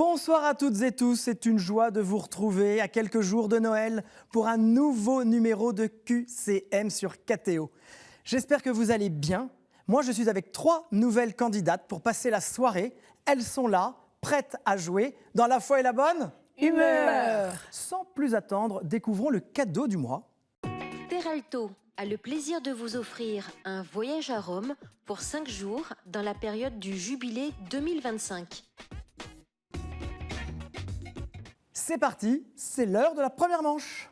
Bonsoir à toutes et tous, c'est une joie de vous retrouver à quelques jours de Noël pour un nouveau numéro de QCM sur KTO. J'espère que vous allez bien. Moi, je suis avec 3 nouvelles candidates pour passer la soirée. Elles sont là, prêtes à jouer dans la foi et la bonne humeur. Sans plus attendre, découvrons le cadeau du mois. Peralto a le plaisir de vous offrir un voyage à Rome pour 5 jours dans la période du Jubilé 2025. C'est parti, c'est l'heure de la première manche.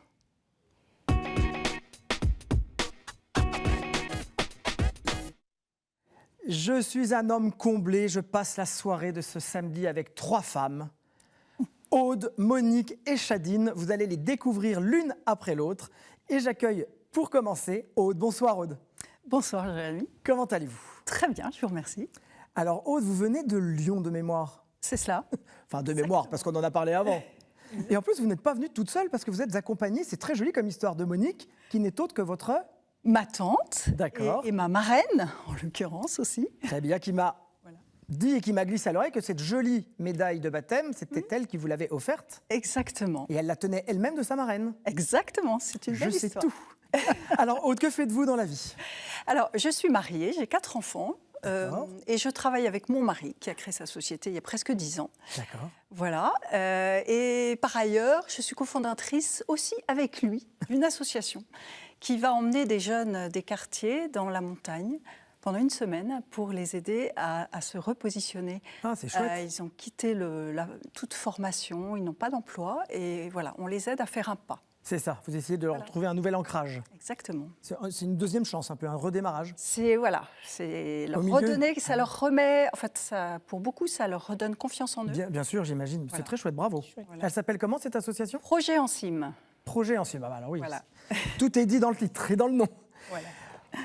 Je suis un homme comblé, je passe la soirée de ce samedi avec 3 femmes. Aude, Monique et Chadine, vous allez les découvrir l'une après l'autre. Et j'accueille pour commencer Aude. Bonsoir Aude. Bonsoir Jérémy. Comment allez-vous? Très bien, je vous remercie. Alors Aude, vous venez de Lyon de mémoire. C'est cela. Enfin de mémoire, parce qu'on en a parlé avant. Et en plus, vous n'êtes pas venue toute seule parce que vous êtes accompagnée, c'est très joli comme histoire, de Monique, qui n'est autre que votre... Ma tante D'accord. et ma marraine, en l'occurrence aussi. Très bien, qui m'a dit et qui m'a glissé à l'oreille que cette jolie médaille de baptême, c'était elle qui vous l'avait offerte. Exactement. Et elle la tenait elle-même de sa marraine. Exactement, c'est une belle Je sais histoire. tout. Alors Aude, que faites-vous dans la vie? Alors, je suis mariée, j'ai 4 enfants. D'accord. Et je travaille avec mon mari qui a créé sa société il y a presque 10 ans. D'accord. Voilà. Et par ailleurs, je suis cofondatrice aussi avec lui d'une association qui va emmener des jeunes des quartiers dans la montagne pendant une semaine pour les aider à se repositionner. Ah, c'est chouette. Ils ont quitté toute formation, ils n'ont pas d'emploi et voilà, on les aide à faire un pas. C'est ça, vous essayez de leur trouver un nouvel ancrage. Exactement. C'est une deuxième chance, un peu un redémarrage. C'est leur milieu. redonner, ça leur remet, en fait, pour beaucoup, ça leur redonne confiance en eux. Bien sûr, j'imagine. Voilà. C'est très chouette, bravo. Voilà. Elle s'appelle comment cette association? Projet en cime. Projet en cime. Ah, bah, alors oui, Voilà. tout est dit dans le titre et dans le nom. Voilà.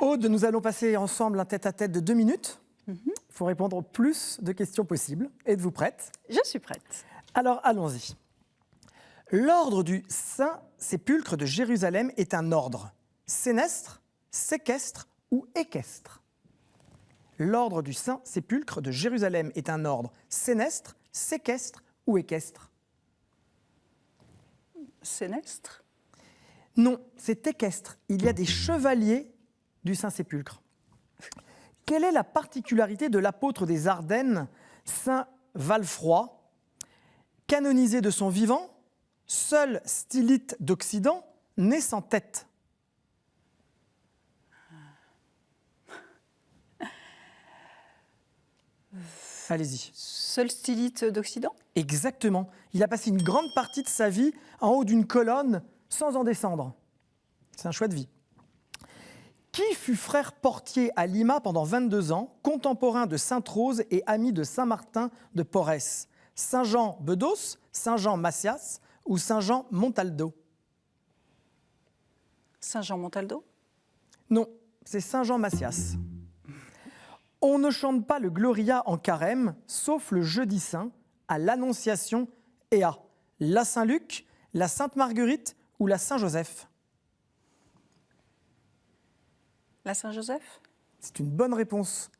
Aude, nous allons passer ensemble un tête-à-tête de 2 minutes. Il faut répondre au plus de questions possibles. Êtes-vous prête? Je suis prête. Alors, allons-y. L'ordre du Saint-Sépulcre de Jérusalem est un ordre sénestre, séquestre ou équestre? L'ordre du Saint-Sépulcre de Jérusalem est un ordre sénestre, séquestre ou équestre? Sénestre. Non, c'est équestre. Il y a des chevaliers du Saint-Sépulcre. Quelle est la particularité de l'apôtre des Ardennes, Saint Valfroy, canonisé de son vivant, seul stylite d'Occident, né sans tête? Allez-y. Seul stylite d'Occident. Exactement. Il a passé une grande partie de sa vie en haut d'une colonne sans en descendre. C'est un choix de vie. Qui fut frère portier à Lima pendant 22 ans, contemporain de Sainte-Rose et ami de Saint-Martin de Porres? Saint-Jean Bedos, Saint-Jean Macias ou Saint-Jean Montaldo? Saint-Jean Montaldo. Non, c'est Saint-Jean Macias. On ne chante pas le Gloria en carême, sauf le jeudi saint, à l'Annonciation et à la Saint-Luc, la Sainte-Marguerite ou la Saint-Joseph. La Saint-Joseph. C'est une bonne réponse.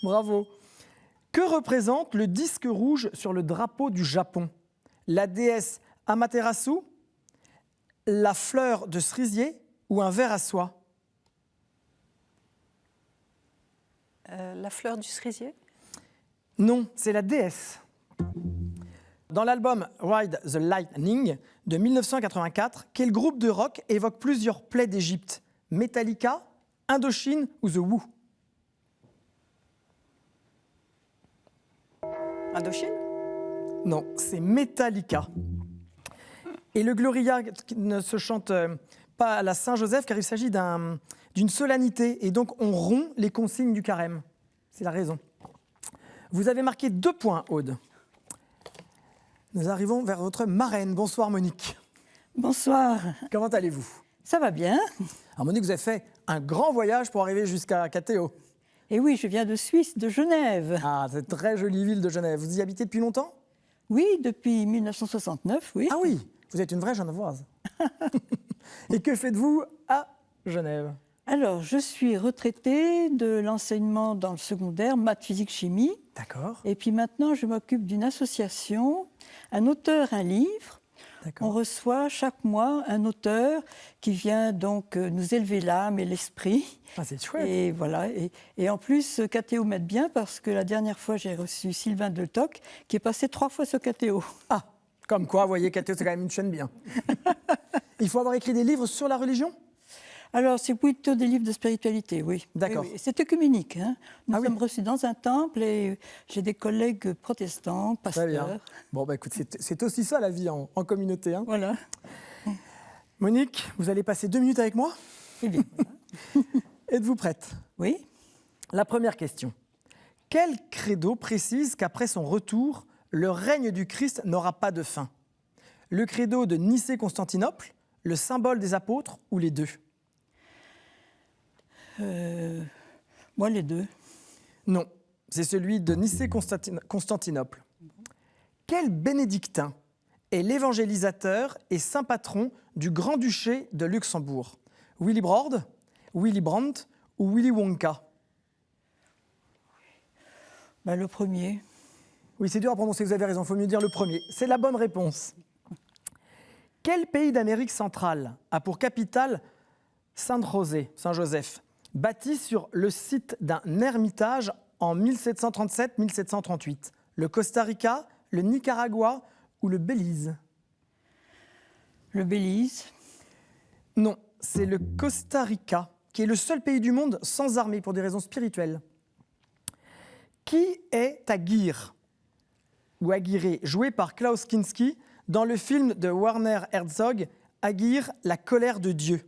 Bravo. Que représente le disque rouge sur le drapeau du Japon? La déesse Amaterasu, la fleur de cerisier ou un ver à soie? La fleur du cerisier. Non, c'est la déesse. Dans l'album Ride the Lightning de 1984, quel groupe de rock évoque plusieurs plaies d'Égypte? Metallica, Indochine ou The Who? Indochine. Non, c'est Metallica. Et le Gloria ne se chante pas à la Saint-Joseph car il s'agit d'une solennité et donc on rompt les consignes du carême. C'est la raison. Vous avez marqué 2 points, Aude. Nous arrivons vers votre marraine. Bonsoir Monique. Bonsoir, Comment allez-vous? ça va bien? Alors Monique, vous avez fait un grand voyage pour arriver jusqu'à KTO. Et oui, je viens de Suisse, de Genève. Ah, cette très jolie ville de Genève. Vous y habitez depuis longtemps? Oui, depuis 1969, oui. Ah oui, vous êtes une vraie Genevoise. Et que faites-vous à Genève? Alors, je suis retraitée de l'enseignement dans le secondaire, maths, physique, chimie. D'accord. Et puis maintenant, je m'occupe d'une association, un auteur, un livre. On D'accord. reçoit chaque mois un auteur qui vient donc nous élever l'âme et l'esprit. Ah, c'est chouette. Et voilà. Et en plus, KTO m'aide bien parce que la dernière fois, j'ai reçu Sylvain Deltoc qui est passé 3 fois sur KTO. Ah, comme quoi, vous voyez, KTO, c'est quand même une chaîne bien. Il faut avoir écrit des livres sur la religion? Alors, c'est plutôt des livres de spiritualité, oui. D'accord. Oui, oui. C'est œcuménique. Hein. Nous Ah oui. sommes reçus dans un temple et j'ai des collègues protestants, Très bien. pasteurs. Bon, bah écoute, c'est aussi ça la vie en communauté. Hein. Voilà. Monique, vous allez passer 2 minutes avec moi? Eh bien, Êtes-vous prête? oui. La première question. Quel credo précise qu'après son retour, le règne du Christ n'aura pas de fin? Le credo de Nicée-Constantinople, le symbole des apôtres ou les deux? Moi, les deux. Non, c'est celui de Nicée-Constantinople. Quel bénédictin est l'évangélisateur et saint patron du Grand-Duché de Luxembourg? Willy Brandt, Willy Brandt ou Willy Wonka? Ben, le premier. Oui, c'est dur à prononcer, vous avez raison, il faut mieux dire le premier. C'est la bonne réponse. Quel pays d'Amérique centrale a pour capitale Saint-Joseph, bâti sur le site d'un ermitage en 1737-1738? Le Costa Rica, le Nicaragua ou le Belize? Le Belize. Non, c'est le Costa Rica, qui est le seul pays du monde sans armée pour des raisons spirituelles. Qui est Aguirre, ou Aguirre, joué par Klaus Kinski dans le film de Werner Herzog, Aguirre, la colère de Dieu?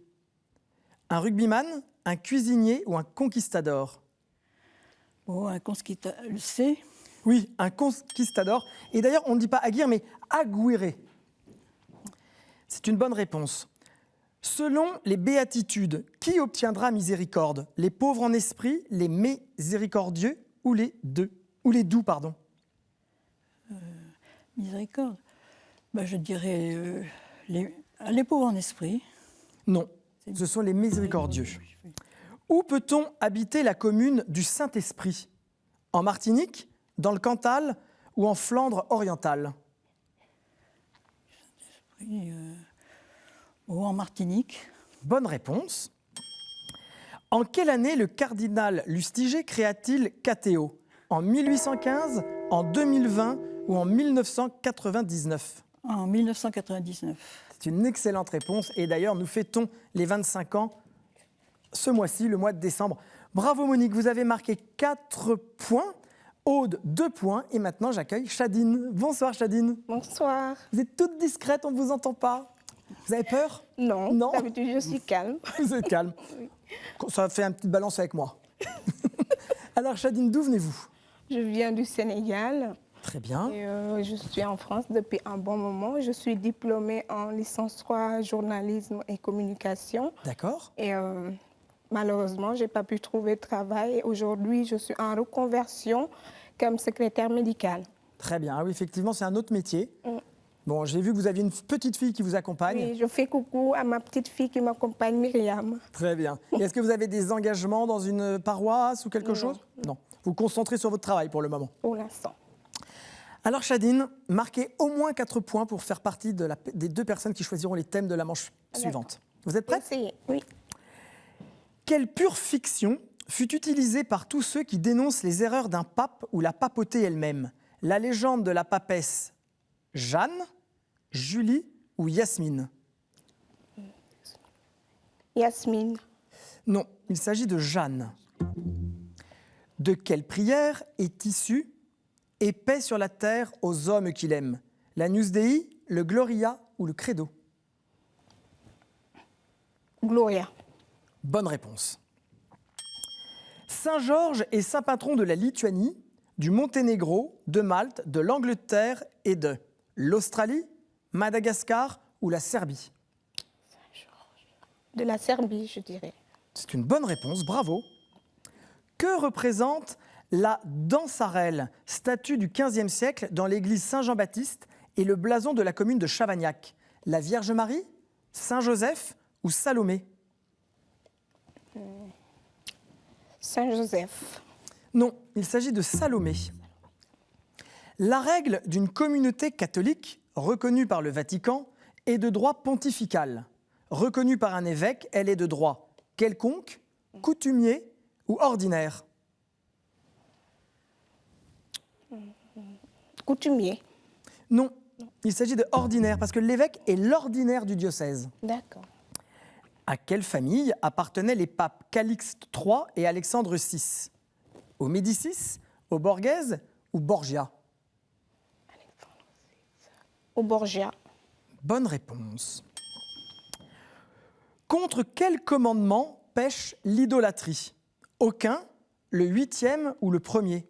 Un rugbyman, un cuisinier ou un conquistador? Oh, un consquita. Le C. Oui, un conquistador. Et d'ailleurs, on ne dit pas Aguirre, mais Aguirre. C'est une bonne réponse. Selon les béatitudes, qui obtiendra miséricorde? Les pauvres en esprit, les miséricordieux ou les doux, pardon? Miséricorde. Ben, je dirais les pauvres en esprit. Non, ce sont les miséricordieux. Où peut-on habiter la commune du Saint-Esprit? En Martinique, dans le Cantal ou en Flandre orientale? Oui, en Martinique. Bonne réponse. En quelle année le cardinal Lustiger créa-t-il KTO? En 1815, en 2020 ou en 1999? En 1999. C'est une excellente réponse. Et d'ailleurs, nous fêtons les 25 ans ce mois-ci, le mois de décembre. Bravo Monique, vous avez marqué 4 points. Aude, 2 points. Et maintenant, j'accueille Chadine. Bonsoir Chadine. Bonsoir. Vous êtes toute discrète, on ne vous entend pas. Vous avez peur? Non, Non. d'habitude je suis calme. Vous êtes calme. Ça fait une petite balance avec moi. Alors Chadine, d'où venez-vous? Je viens du Sénégal Très bien. et je suis en France depuis un bon moment. Je suis diplômée en licence 3 journalisme et communication. D'accord. Et malheureusement, je n'ai pas pu trouver de travail. Aujourd'hui, je suis en reconversion comme secrétaire médicale. Très bien. Ah oui, effectivement, c'est un autre métier. Mm. Bon, j'ai vu que vous aviez une petite fille qui vous accompagne. Oui, je fais coucou à ma petite fille qui m'accompagne, Myriam. Très bien. Et est-ce que vous avez des engagements dans une paroisse ou quelque Non. chose? Non. Vous vous concentrez sur votre travail pour le moment. Pour l'instant. Alors Chadine, marquez au moins 4 points pour faire partie des 2 personnes qui choisiront les thèmes de la manche suivante. Vous êtes prête? Essayez. Oui. Quelle pure fiction fut utilisée par tous ceux qui dénoncent les erreurs d'un pape ou la papauté elle-même? La légende de la papesse Jeanne, Julie ou Yasmine? Yasmine. Non, il s'agit de Jeanne. De quelle prière est issue « Et paix sur la terre aux hommes qu'il aime » L'Agnus Dei, le Gloria ou le Credo? Gloria. Bonne réponse. Saint Georges est saint patron de la Lituanie, du Monténégro, de Malte, de l'Angleterre et de l'Australie, Madagascar ou la Serbie? De la Serbie, je dirais. C'est une bonne réponse, bravo. Que représente la dansarelle, statue du XVe siècle dans l'église Saint-Jean-Baptiste et le blason de la commune de Chavagnac? La Vierge Marie, Saint-Joseph ou Salomé? Saint Joseph. Non, il s'agit de Salomé. La règle d'une communauté catholique reconnue par le Vatican est de droit pontifical. Reconnue par un évêque, elle est de droit quelconque, coutumier ou ordinaire. Coutumier. Non, il s'agit de ordinaire parce que l'évêque est l'ordinaire du diocèse. D'accord. À quelle famille appartenaient les papes Calixte III et Alexandre VI? Aux Médicis, aux Borghese ou Borgia? Au Borgia. Bonne réponse. Contre quel commandement pêche l'idolâtrie? Aucun, le 8e ou le 1er?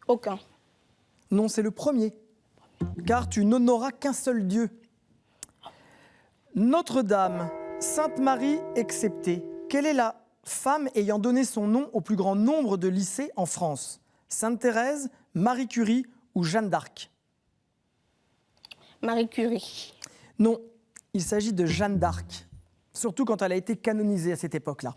Aucun. Non, c'est le 1er, car tu n'honoras qu'un seul Dieu. Notre-Dame, Sainte-Marie exceptée, quelle est la femme ayant donné son nom au plus grand nombre de lycées en France? Sainte-Thérèse, Marie Curie ou Jeanne d'Arc? Marie Curie. Non, il s'agit de Jeanne d'Arc, surtout quand elle a été canonisée à cette époque-là.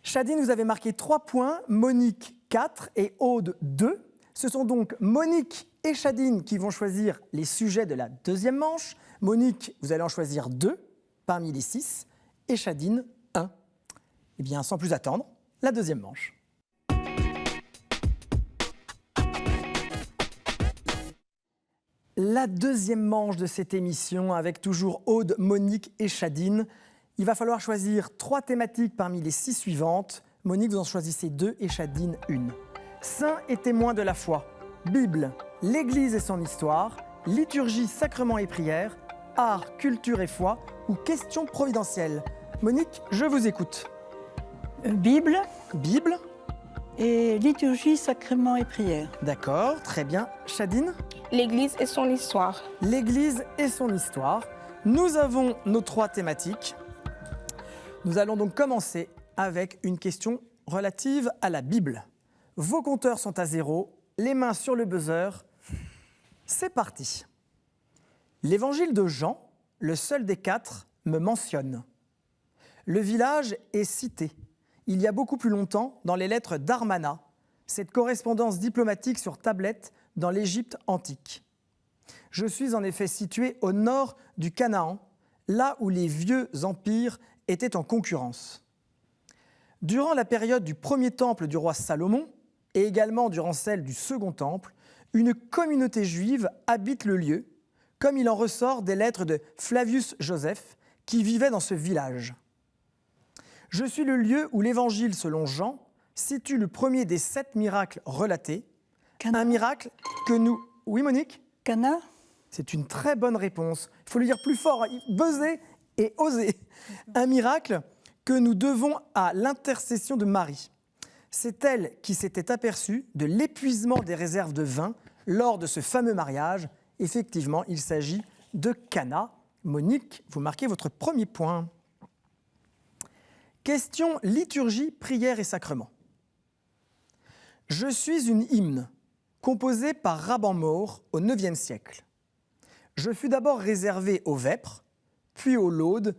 Chadine, vous avez marqué 3 points, Monique 4 et Aude 2. Ce sont donc Monique et Chadine qui vont choisir les sujets de la deuxième manche. Monique, vous allez en choisir 2 parmi les 6 et Chadine 1. Eh bien, sans plus attendre, la deuxième manche. La deuxième manche de cette émission avec toujours Aude, Monique et Chadine. Il va falloir choisir 3 thématiques parmi les 6 suivantes. Monique, vous en choisissez 2 et Chadine 1. Saints et témoins de la foi, Bible, l'Église et son histoire, liturgie, sacrements et prières, art, culture et foi ou questions providentielles. Monique, je vous écoute. Bible Bible, et liturgie, sacrements et prières. d'accord, très bien. Chadine? L'Église et son histoire. L'Église et son histoire. Nous avons nos 3 thématiques. Nous allons donc commencer avec une question relative à la Bible. Vos compteurs sont à 0, les mains sur le buzzer. C'est parti. L'évangile de Jean, le seul des 4, me mentionne. Le village est cité. Il y a beaucoup plus longtemps, dans les lettres d'Armana, cette correspondance diplomatique sur tablette dans l'Égypte antique. Je suis en effet situé au nord du Canaan, là où les vieux empires étaient en concurrence. Durant la période du premier temple du roi Salomon, et également durant celle du second temple, une communauté juive habite le lieu, comme il en ressort des lettres de Flavius Joseph, qui vivait dans ce village. Je suis le lieu où l'Évangile, selon Jean, situe le premier des 7 miracles relatés, Cana. un miracle que nous... Oui, Monique? Cana. C'est une très bonne réponse. Il faut le dire plus fort, buzzer et oser. Un miracle que nous devons à l'intercession de Marie. C'est elle qui s'était aperçue de l'épuisement des réserves de vin lors de ce fameux mariage. Effectivement, il s'agit de Cana. Monique, vous marquez votre premier point. Question liturgie, prière et sacrement. Je suis une hymne composée par Raban Maur au IXe siècle. Je fus d'abord réservé aux vêpres, puis aux laudes.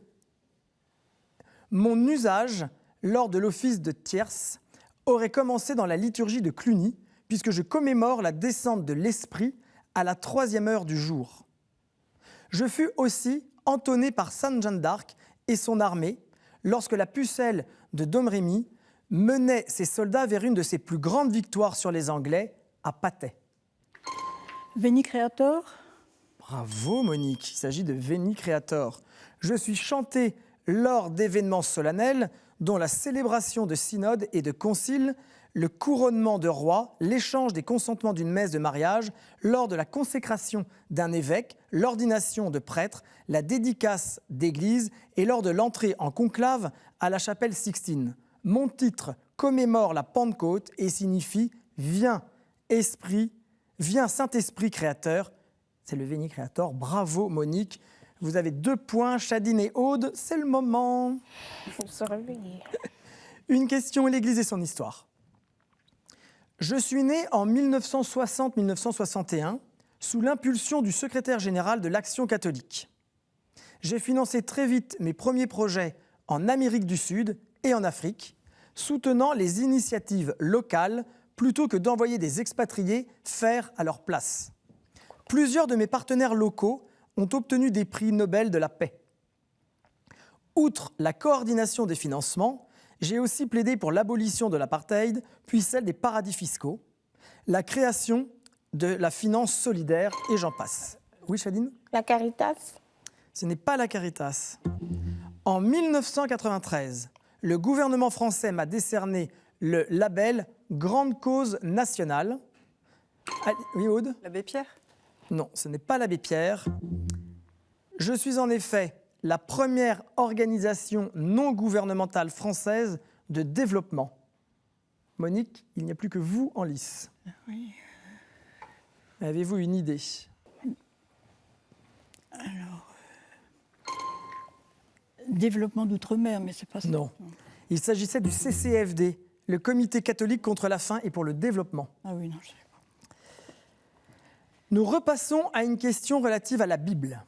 Mon usage, lors de l'office de tierce, aurait commencé dans la liturgie de Cluny, puisque je commémore la descente de l'Esprit à la 3e heure du jour. Je fus aussi entonné par Sainte Jeanne d'Arc et son armée, lorsque la pucelle de Domrémy menait ses soldats vers une de ses plus grandes victoires sur les Anglais, à Patay. Veni Creator. Bravo Monique, il s'agit de Veni Creator. Je suis chanté lors d'événements solennels, dont la célébration de synodes et de conciles, le couronnement de roi, l'échange des consentements d'une messe de mariage, lors de la consécration d'un évêque, l'ordination de prêtre, la dédicace d'église et lors de l'entrée en conclave à la chapelle Sixtine. Mon titre commémore la Pentecôte et signifie « Viens, Esprit, viens Saint-Esprit créateur ». C'est le Veni Creator. Bravo Monique. Vous avez 2 points. Chadine et Aude, c'est le moment. Il faut se réveiller. Une question, l'Église et son histoire. Je suis né en 1960-1961 sous l'impulsion du secrétaire général de l'Action catholique. J'ai financé très vite mes premiers projets en Amérique du Sud et en Afrique, soutenant les initiatives locales plutôt que d'envoyer des expatriés faire à leur place. Plusieurs de mes partenaires locaux ont obtenu des prix Nobel de la paix. Outre la coordination des financements, j'ai aussi plaidé pour l'abolition de l'apartheid, puis celle des paradis fiscaux, la création de la finance solidaire et j'en passe. Oui, Chadine ? La Caritas? Ce n'est pas la Caritas. En 1993, le gouvernement français m'a décerné le label Grande Cause Nationale. Oui, Aude ? L'abbé Pierre? Non, ce n'est pas l'abbé Pierre. Je suis en effet la première organisation non gouvernementale française de développement. Monique, il n'y a plus que vous en lice. Oui. Avez-vous une idée ? Développement d'outre-mer, mais c'est pas ça. Non. Il s'agissait du CCFD, le Comité catholique contre la faim et pour le développement. Ah oui, non, je sais pas. Nous repassons à une question relative à la Bible.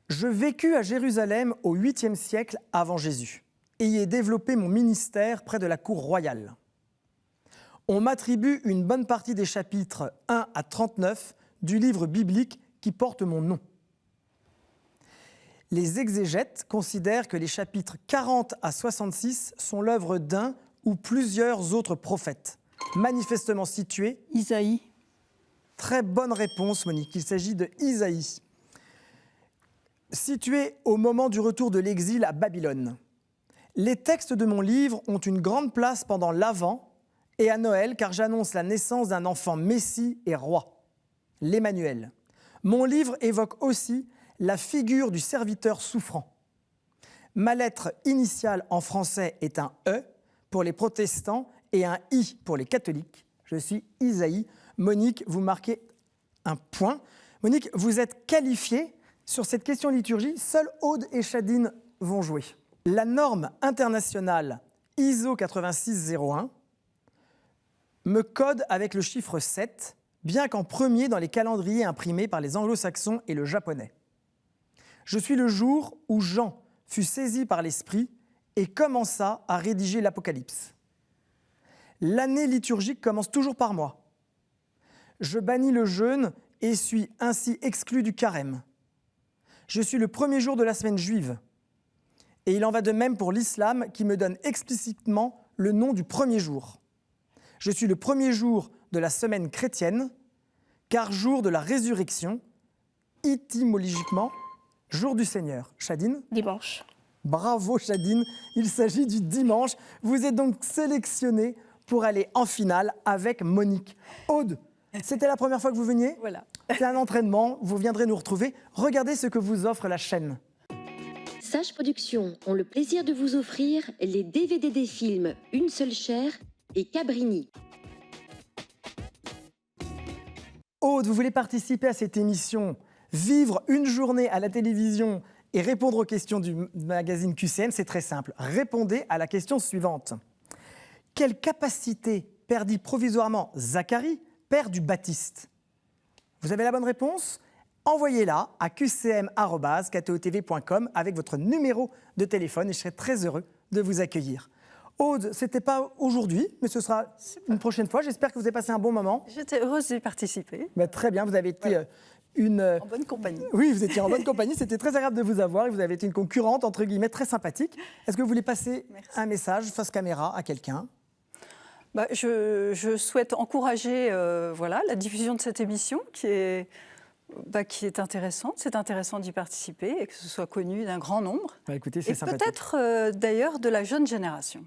Je vécus à Jérusalem au 8e siècle avant Jésus et y ai développé mon ministère près de la cour royale. On m'attribue une bonne partie des chapitres 1 à 39 du livre biblique qui porte mon nom. Les exégètes considèrent que les chapitres 40 à 66 sont l'œuvre d'un ou plusieurs autres prophètes, manifestement situés. Isaïe. Très bonne réponse, Monique. Il s'agit de Isaïe. Situé au moment du retour de l'exil à Babylone. Les textes de mon livre ont une grande place pendant l'Avent et à Noël, car j'annonce la naissance d'un enfant Messie et roi, l'Emmanuel. Mon livre évoque aussi la figure du serviteur souffrant. Ma lettre initiale en français est un E pour les protestants et un I pour les catholiques. Je suis Isaïe. Monique, vous marquez un point. Monique, vous êtes qualifiée sur cette question liturgie. Seuls Aude et Chadine vont jouer. La norme internationale ISO 8601 me code avec le chiffre 7, bien qu'en premier dans les calendriers imprimés par les anglo-saxons et le japonais. Je suis le jour où Jean fut saisi par l'Esprit et commença à rédiger l'Apocalypse. L'année liturgique commence toujours par moi. Je bannis le jeûne et suis ainsi exclu du carême. Je suis le premier jour de la semaine juive. Et il en va de même pour l'islam qui me donne explicitement le nom du premier jour. Je suis le premier jour de la semaine chrétienne, car jour de la résurrection, étymologiquement, jour du Seigneur. Chadine ? Dimanche. Bravo Chadine, il s'agit du dimanche. Vous êtes donc sélectionnée pour aller en finale avec Monique. Aude, c'était la première fois que vous veniez ? Voilà. C'est un entraînement, vous viendrez nous retrouver. Regardez ce que vous offre la chaîne. Sage Productions ont le plaisir de vous offrir les DVD des films Une seule chair et Cabrini. Aude, vous voulez participer à cette émission, vivre une journée à la télévision et répondre aux questions du magazine QCM, c'est très simple. Répondez à la question suivante. Quelle capacité perdit provisoirement Zacharie, père du Baptiste ? Vous avez la bonne réponse ? Envoyez-la à qcm@ktotv.com avec votre numéro de téléphone et je serai très heureux de vous accueillir. Aude, ce n'était pas aujourd'hui, mais ce sera une prochaine fois. J'espère que vous avez passé un bon moment. J'étais heureuse d'y participer. Très bien, vous avez été En bonne compagnie. Oui, vous étiez en bonne compagnie, c'était très agréable de vous avoir et vous avez été une concurrente, entre guillemets, très sympathique. Est-ce que vous voulez passer un message face caméra à quelqu'un ? Je souhaite encourager la diffusion de cette émission qui est intéressante. C'est intéressant d'y participer et que ce soit connu d'un grand nombre. Écoutez, c'est et sympathique. Peut-être d'ailleurs de la jeune génération.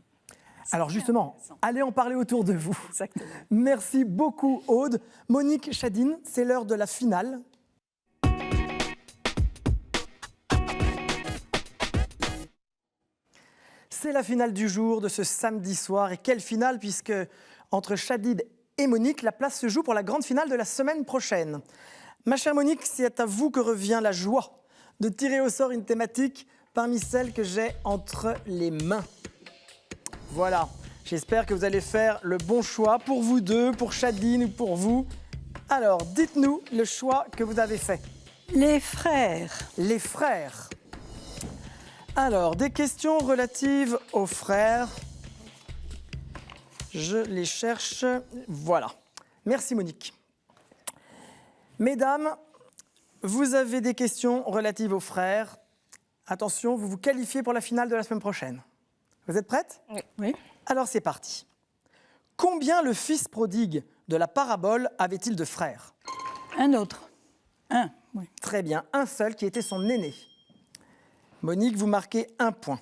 Alors justement, allez en parler autour de vous. Exactement. Merci beaucoup Aude. Monique, Chadine, c'est l'heure de la finale. C'est la finale du jour de ce samedi soir. Et quelle finale, puisque entre Chadine et Monique, la place se joue pour la grande finale de la semaine prochaine. Ma chère Monique, c'est à vous que revient la joie de tirer au sort une thématique parmi celles que j'ai entre les mains. Voilà, j'espère que vous allez faire le bon choix pour vous deux, pour Chadine ou pour vous. Alors, dites-nous le choix que vous avez fait. Les frères. Les frères. Alors, des questions relatives aux frères. Je les cherche. Voilà. Merci Monique. Mesdames, vous avez des questions relatives aux frères. Attention, vous vous qualifiez pour la finale de la semaine prochaine. Vous êtes prêtes? Oui. Alors c'est parti. Combien le fils prodigue de la parabole avait-il de frères? Un autre. Un, oui. Très bien, un seul qui était son aîné. Monique, vous marquez 1 point.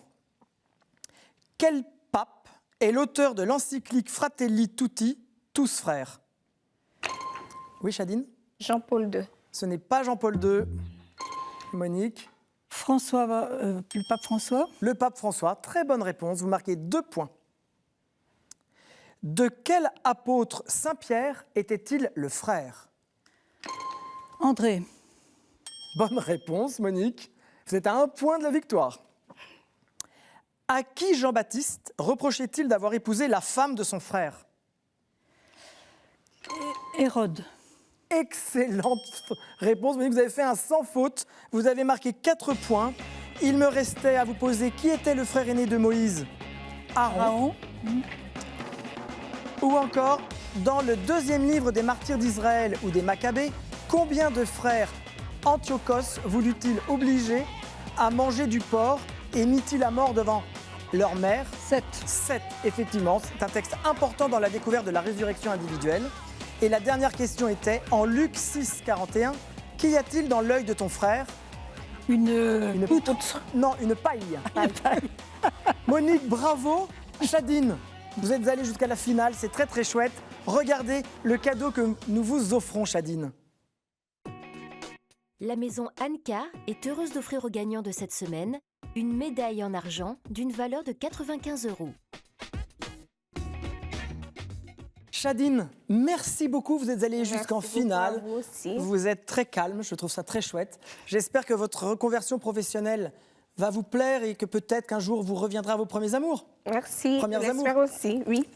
Quel pape est l'auteur de l'encyclique Fratelli Tutti, tous frères? Oui, Chadine? Jean-Paul II. Ce n'est pas Jean-Paul II. Monique? Le pape François. Le pape François. Très bonne réponse, vous marquez 2 points. De quel apôtre Saint-Pierre était-il le frère? André. Bonne réponse, Monique. Vous êtes à 1 point de la victoire. À qui Jean-Baptiste reprochait-il d'avoir épousé la femme de son frère? Hérode. Excellente réponse. Monique, vous avez fait un sans faute. Vous avez marqué 4 points. Il me restait à vous poser qui était le frère aîné de Moïse? Aaron. Ou encore, dans le 2e livre des martyrs d'Israël ou des Maccabées, combien de frères Antiochos voulut-il obliger à manger du porc et mit-il à mort devant leur mère? 7. 7, effectivement. C'est un texte important dans la découverte de la résurrection individuelle. Et la dernière question était, en Luc 6, 41, qu'y a-t-il dans l'œil de ton frère? Une poutre. Non, une paille. Monique, bravo. Chadine, vous êtes allée jusqu'à la finale, c'est très très chouette. Regardez le cadeau que nous vous offrons, Chadine. La maison Anka est heureuse d'offrir aux gagnants de cette semaine une médaille en argent d'une valeur de 95 €. Chadine, merci beaucoup. Vous êtes allée jusqu'en Merci beaucoup finale. à vous aussi. Vous êtes très calme, je trouve ça très chouette. J'espère que votre reconversion professionnelle va vous plaire et que peut-être qu'un jour vous reviendrez à vos premiers amours. Merci. Premières Je l'espère aussi, oui.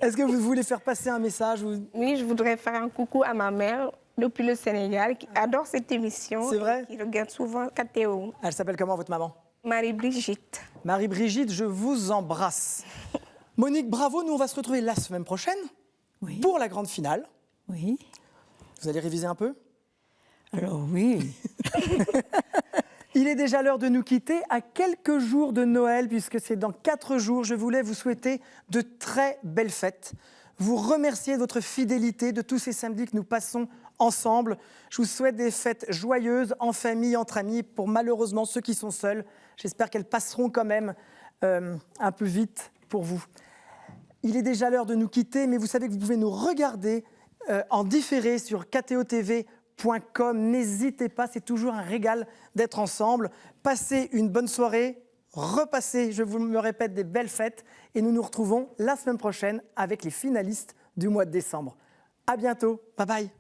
Est-ce que vous voulez faire passer un message Oui, je voudrais faire un coucou à ma mère depuis le Sénégal qui adore cette émission. C'est vrai? Et qui regarde souvent KTO. Elle s'appelle comment votre maman? Marie-Brigitte. Marie-Brigitte, je vous embrasse. Monique, bravo. Nous, on va se retrouver la semaine prochaine Oui. pour la grande finale. Oui. Vous allez réviser un peu? Alors oui. Il est déjà l'heure de nous quitter à quelques jours de Noël, puisque c'est dans 4 jours. Je voulais vous souhaiter de très belles fêtes. Vous remercier de votre fidélité, de tous ces samedis que nous passons ensemble. Je vous souhaite des fêtes joyeuses, en famille, entre amis, pour malheureusement ceux qui sont seuls. J'espère qu'elles passeront quand même un peu vite pour vous. Il est déjà l'heure de nous quitter, mais vous savez que vous pouvez nous regarder en différé sur ktotv.com. N'hésitez pas, c'est toujours un régal d'être ensemble. Passez une bonne soirée, repassez, je vous me répète, des belles fêtes. Et nous nous retrouvons la semaine prochaine avec les finalistes du mois de décembre. À bientôt, bye bye.